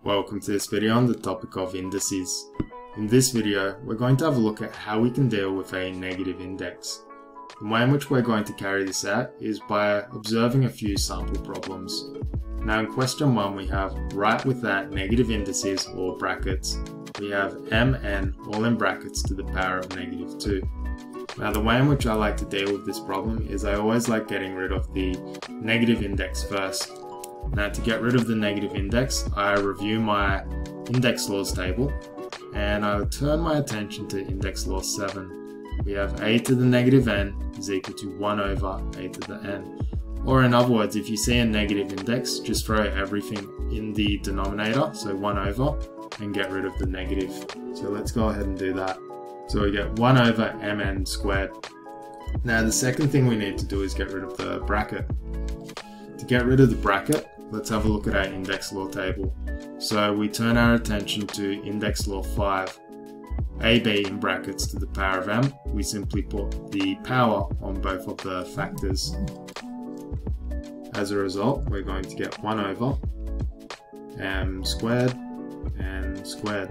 Welcome to this video on the topic of indices. In this video, we're going to have a look at how we can deal with a negative index. The way in which we're going to carry this out is by observing a few sample problems. Now in question 1 we have write without negative indices or brackets. We have mn all in brackets to the power of -2. Now the way in which I like to deal with this problem is I always like getting rid of the negative index first. Now to get rid of the negative index, I review my index laws table and I turn my attention to index law 7. We have a to the negative n is equal to 1 over a to the n. Or in other words, if you see a negative index, just throw everything in the denominator, so 1 over, and get rid of the negative. So let's go ahead and do that. So we get 1 over mn squared. Now the second thing we need to do is get rid of the bracket. To get rid of the bracket, let's have a look at our index law table. So we turn our attention to index law 5. AB in brackets to the power of m, we simply put the power on both of the factors. As a result, we're going to get 1 over m squared and squared.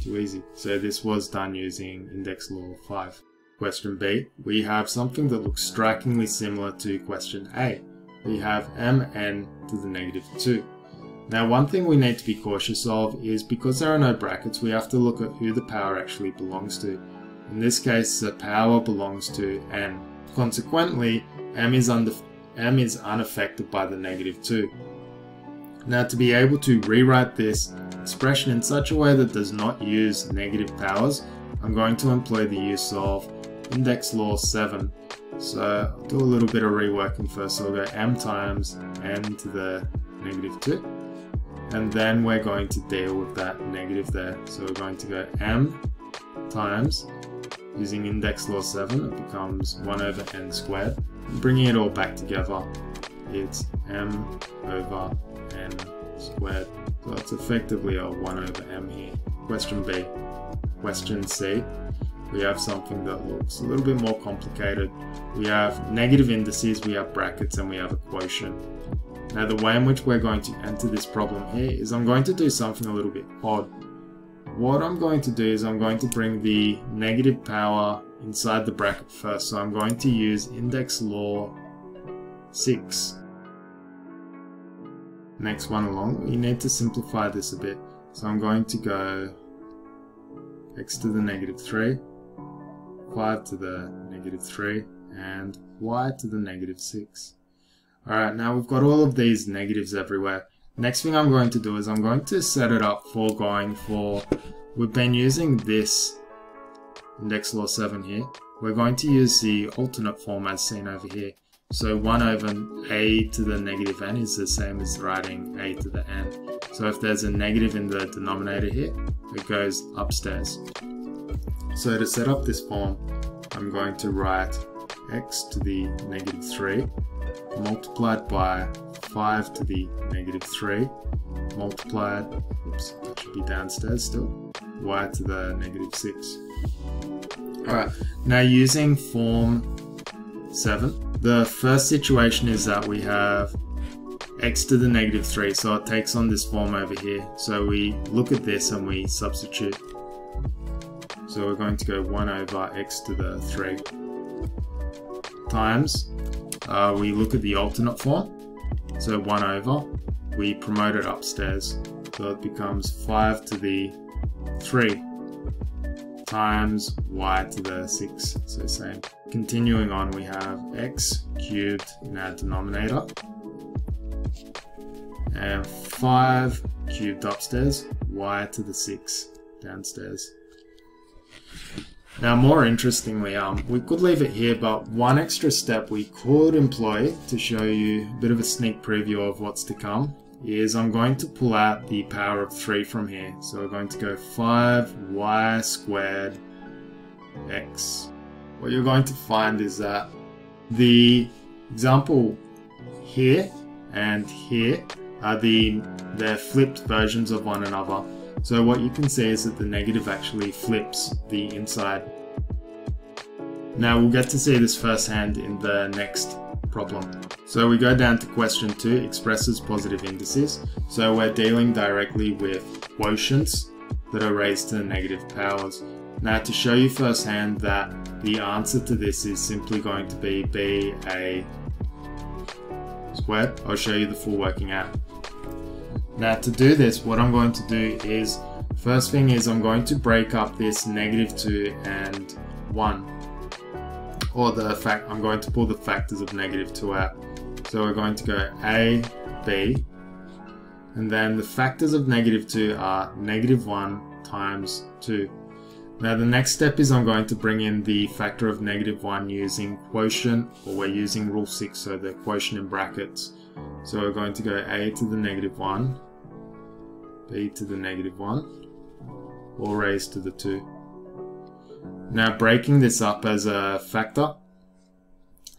Too easy. So this was done using index law 5. Question B, we have something that looks strikingly similar to question A. We have mn to the -2. Now one thing we need to be cautious of is because there are no brackets, we have to look at who the power actually belongs to. In this case, the power belongs to n. Consequently, m is unaffected by the -2. Now to be able to rewrite this expression in such a way that does not use negative powers, I'm going to employ the use of index law 7. So I'll do a little bit of reworking first. So we'll go m times n to the -2. And then we're going to deal with that negative there. So we're going to go m times, using index law 7, it becomes 1 over n squared. Bringing it all back together, it's m over n squared. So it's effectively a 1 over m here. Question B. Question C. We have something that looks a little bit more complicated. We have negative indices, we have brackets, and we have a quotient. Now the way in which we're going to enter this problem here is I'm going to do something a little bit odd. What I'm going to do is I'm going to bring the negative power inside the bracket first. So I'm going to use index law 6. Next one along, we need to simplify this a bit. So I'm going to go x to the -3, 5 to the -3, and y to the -6. Alright, now we've got all of these negatives everywhere. Next thing I'm going to do is I'm going to set it up for we've been using this index law 7 here. We're going to use the alternate form as seen over here. So 1 over a to the -n is the same as writing a to the n. So if there's a negative in the denominator here, it goes upstairs. So to set up this form, I'm going to write x to the -3 multiplied by 5 to the -3 multiplied, oops, that should be downstairs still, y to the -6. Alright, now using form 7, the first situation is that we have x to the -3, so it takes on this form over here. So we look at this and we substitute. So we're going to go 1 over x to the 3 times, we look at the alternate form, so 1 over, we promote it upstairs, so it becomes 5 to the 3 times y to the 6, so same. Continuing on, we have x cubed in our denominator, and 5 cubed upstairs, y to the 6 downstairs. Now more interestingly, we could leave it here, but one extra step we could employ to show you a bit of a sneak preview of what's to come is I'm going to pull out the power of 3 from here. So we're going to go 5y squared x. What you're going to find is that the example here and here are they're flipped versions of one another. So what you can see is that the negative actually flips the inside. Now we'll get to see this firsthand in the next problem. So we go down to question 2, expresses positive indices. So we're dealing directly with quotients that are raised to the negative powers. Now, to show you firsthand that the answer to this is simply going to be BA squared, I'll show you the full working out. Now, to do this, what I'm going to do is, first thing is I'm going to break up this -2 and 1. Or I'm going to pull the factors of -2 out. So we're going to go A, B, and then the factors of -2 are -1 times 2. Now the next step is I'm going to bring in the factor of -1 using quotient, or we're using rule 6, so the quotient in brackets. So we're going to go A to the -1, B to the -1, all raised to the 2. Now breaking this up as a factor,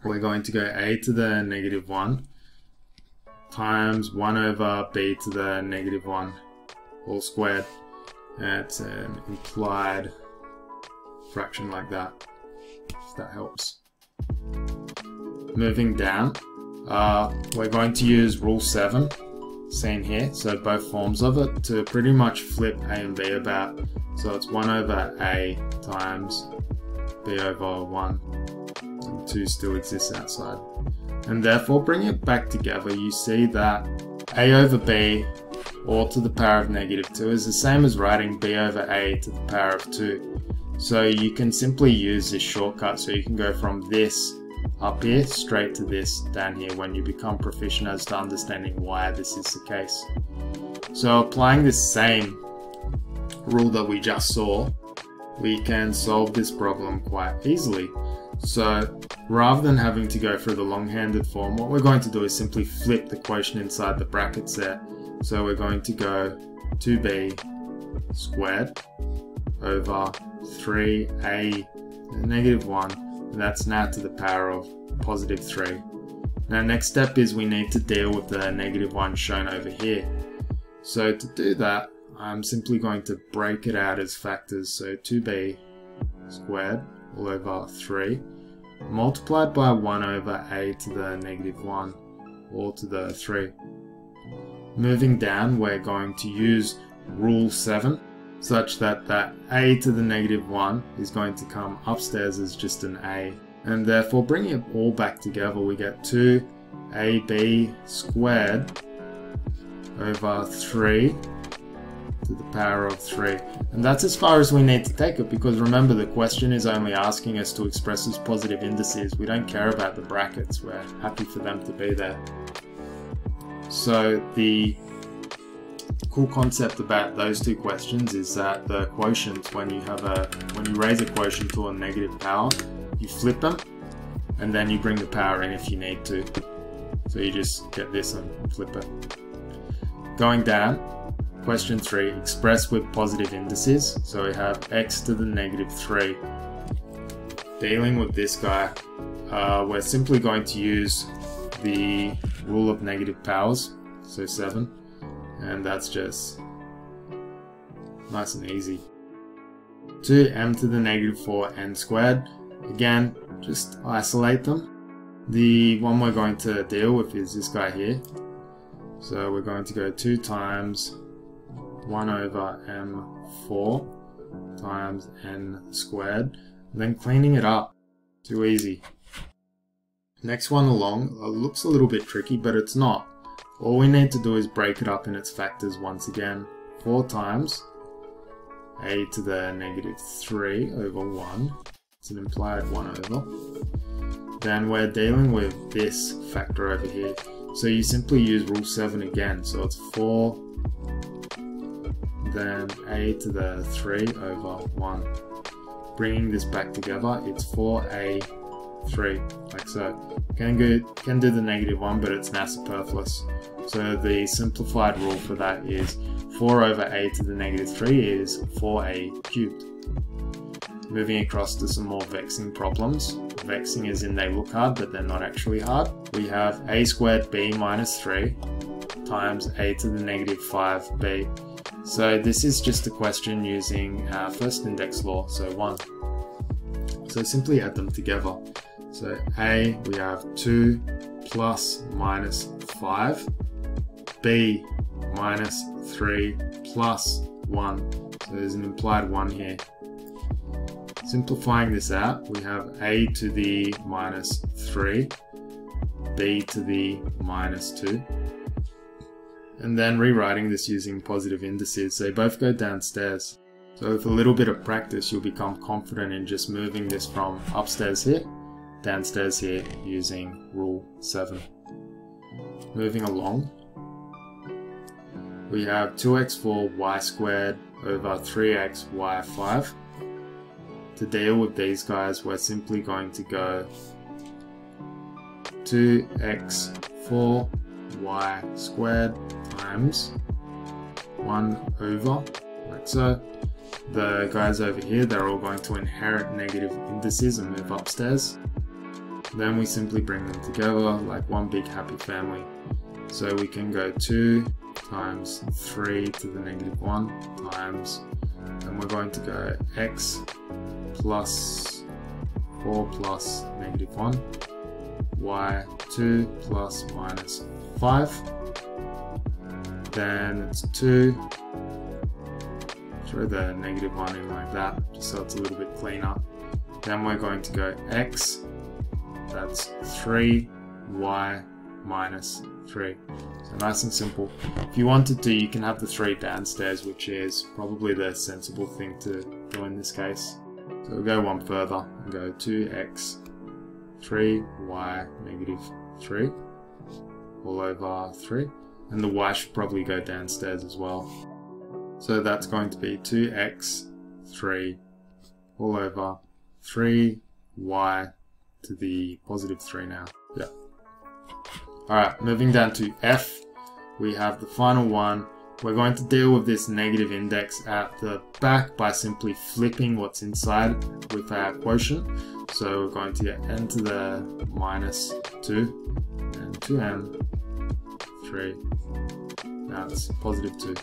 we're going to go A to the -1 times 1 over B to the -1, all squared. It's an implied fraction like that, if that helps. Moving down, we're going to use rule 7, seen here, so both forms of it, to pretty much flip A and B about. So it's 1 over A times B over 1, and 2 still exists outside. And therefore, bring it back together, you see that A over B all to the power of -2 is the same as writing B over A to the power of 2. So you can simply use this shortcut, so you can go from this up here straight to this down here when you become proficient as to understanding why this is the case. So applying this same rule that we just saw, we can solve this problem quite easily. So rather than having to go through the long-handed form, what we're going to do is simply flip the quotient inside the brackets there. So we're going to go 2b squared over 3a -1, and that's now to the power of +3. Now next step is we need to deal with the -1 shown over here. So to do that, I'm simply going to break it out as factors. So 2b squared all over 3 multiplied by 1 over a to the -1 all to the 3. Moving down, we're going to use rule 7 such that that a to the -1 is going to come upstairs as just an a, and therefore bringing it all back together we get 2ab squared over 3 to the power of 3. And that's as far as we need to take it, because remember, the question is only asking us to express as positive indices. We don't care about the brackets, we're happy for them to be there. So the cool concept about those two questions is that the quotients, when you raise a quotient to a negative power, you flip them and then you bring the power in if you need to. So you just get this and flip it. Going down, question 3, express with positive indices. So we have x to the -3. Dealing with this guy, we're simply going to use the rule of negative powers, so 7, and that's just nice and easy. 2m to the -4n squared, again, just isolate them. The one we're going to deal with is this guy here. So we're going to go 2 times 1 over m4 times n squared, then cleaning it up. Too easy. Next one along looks a little bit tricky, but it's not. All we need to do is break it up in its factors once again. 4 times a to the -3 over 1. It's an implied 1 over. Then we're dealing with this factor over here. So you simply use rule 7 again. So it's 4, then a to the 3 over 1. Bringing this back together, it's 4a3, like so. Can do the -1, but it's now superfluous. So the simplified rule for that is 4 over a to the -3 is 4a cubed. Moving across to some more vexing problems. Vexing as in they look hard, but they're not actually hard. We have a squared b minus 3 times a to the -5b. So this is just a question using our first index law, so 1. So simply add them together. So a, we have 2 plus minus 5, b minus 3 plus 1. So there's an implied 1 here. Simplifying this out, we have a to the minus 3, b to the minus 2. And then rewriting this using positive indices, they both go downstairs. So with a little bit of practice, you'll become confident in just moving this from upstairs here, downstairs here, using rule 7. Moving along, we have 2x4 y squared over 3x y5. To deal with these guys, we're simply going to go 2x4 y squared times 1 over, like so. The guys over here, they're all going to inherit negative indices and move upstairs. Then we simply bring them together like one big happy family. So we can go 2 times 3 to the negative 1 times, and we're going to go x plus 4 plus negative 1, y 2 plus minus 5, then it's 2, throw the negative 1 in like that, just so it's a little bit cleaner. Then we're going to go x, that's 3, y minus 3. So nice and simple. If you wanted to, you can have the 3 downstairs, which is probably the sensible thing to do in this case. So we'll go one further and go 2x, 3y negative 3, all over 3. And the y should probably go downstairs as well. So that's going to be 2x, 3, all over 3y to the positive 3 now. Yeah. Alright, moving down to f, we have the final one. We're going to deal with this negative index at the back by simply flipping what's inside with our quotient. So we're going to get n to the minus 2 and 2n, 3, now it's positive 2.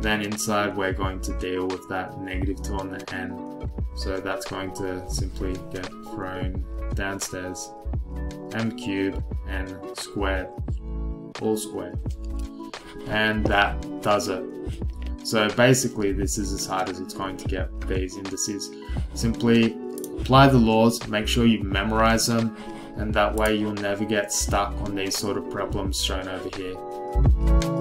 Then inside we're going to deal with that negative 2 on the n. So that's going to simply get thrown downstairs. M cubed n squared, all squared. And that does it. So basically this is as hard as it's going to get with these indices. Simply apply the laws, make sure you memorize them, and that way you'll never get stuck on these sort of problems shown over here.